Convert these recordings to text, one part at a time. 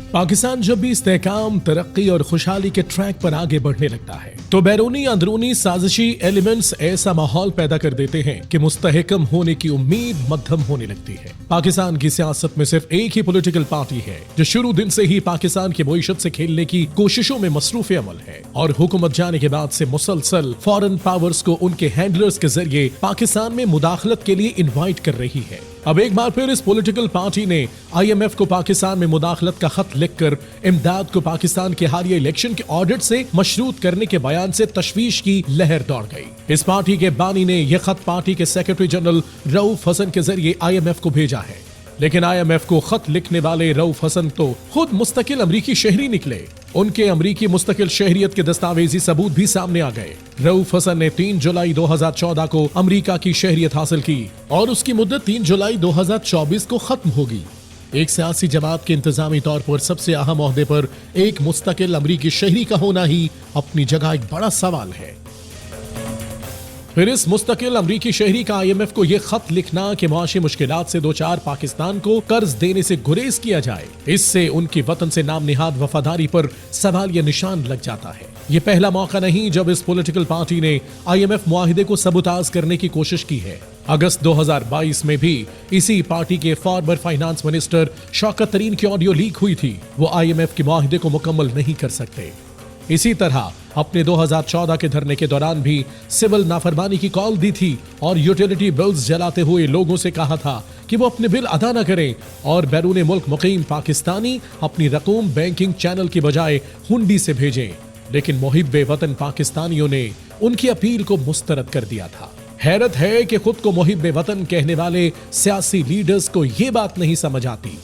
पाकिस्तान जब भी इस्तेहकाम, तरक्की और खुशहाली के ट्रैक पर आगे बढ़ने लगता है तो बैरूनी अंदरूनी साजिशी एलिमेंट्स ऐसा माहौल पैदा कर देते हैं कि मुस्तहकम होने की उम्मीद मध्यम होने लगती है। पाकिस्तान की सियासत में सिर्फ एक ही पॉलिटिकल पार्टी है जो शुरू दिन से ही पाकिस्तान की मईशत से खेलने की कोशिशों में मसरूफ अमल है और हुकूमत जाने के बाद से मुसलसल फॉरेन पावर्स को उनके हैंडलर्स के जरिए पाकिस्तान में मुदाखलत के लिए इन्वाइट कर रही है। अब एक बार फिर इस पॉलिटिकल पार्टी ने IMF को पाकिस्तान में मुदाखलत का खत लिखकर इमदाद को पाकिस्तान के हालिया इलेक्शन के ऑडिट से मशरूत करने के बयान से तशवीश की लहर दौड़ गई। इस पार्टी के बानी ने यह खत पार्टी के सेक्रेटरी जनरल रऊफ हसन के जरिए IMF को भेजा है, लेकिन IMF को खत लिखने वाले रऊफ हसन तो खुद मुस्तकिल अमरीकी शहरी निकले। उनके अमरीकी मुस्तकिल शहरियत के दस्तावेजी सबूत भी सामने आ गए। रऊफ हसन ने 3 जुलाई 2014 को अमरीका की शहरियत हासिल की और उसकी मुद्दत 3 जुलाई 2024 को खत्म होगी। एक सियासी जमात के इंतजामी तौर पर सबसे अहम ओहदे पर एक मुस्तकिल अमरीकी शहरी का होना ही अपनी जगह एक बड़ा सवाल है। फिर इस मुस्तकिल अमरीकी शहरी का IMF को यह खत लिखना कि मुआशी मुश्किलात से दो चार पाकिस्तान को कर्ज देने से गुरेज किया जाए, इससे उनकी वतन से नाम निहाद वफादारी पर सवालिया निशान लग जाता है। ये पहला मौका नहीं जब इस पॉलिटिकल पार्टी ने IMF मुआहिदे को सबूताज करने की कोशिश की है। अगस्त 2022 में भी इसी पार्टी के फॉर्मर फाइनेंस मिनिस्टर शौकत तरीन की ऑडियो लीक हुई थी। वो IMF के मुआहिदे को मुकम्मल नहीं कर सकते। इसी तरह अपने 2014 के धरने के दौरान भी सिविल नाफरमानी की कॉल दी थी और यूटिलिटी बिल्स जलाते हुए लोगों से कहा था कि वो अपने बिल अदा न करें और बैरून मुल्क मुकीम पाकिस्तानी अपनी रकूम बैंकिंग चैनल की बजाय हुंडी से भेजें, लेकिन मुहिब्बे वतन पाकिस्तानियों ने उनकी अपील को मुस्तरद कर दिया था। हैरत है कि खुद को मुहिब्बे वतन कहने वाले सियासी लीडर्स को ये बात नहीं समझ आती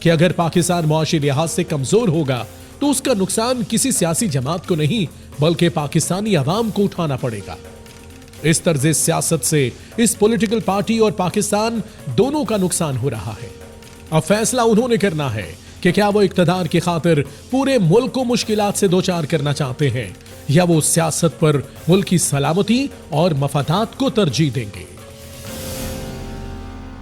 कि अगर पाकिस्तान मुआशी लिहाज से कमजोर होगा तो उसका नुकसान किसी सियासी जमात को नहीं बल्कि पाकिस्तानी अवाम को उठाना पड़ेगा। इस तर्ज सियासत से इस पॉलिटिकल पार्टी और पाकिस्तान दोनों का नुकसान हो रहा है। अब फैसला उन्होंने करना है कि क्या वो इक्तदार की खातिर पूरे मुल्क को मुश्किलात से दो चार करना चाहते हैं या वो सियासत पर मुल्क की सलामती और मफादात को तरजीह देंगे।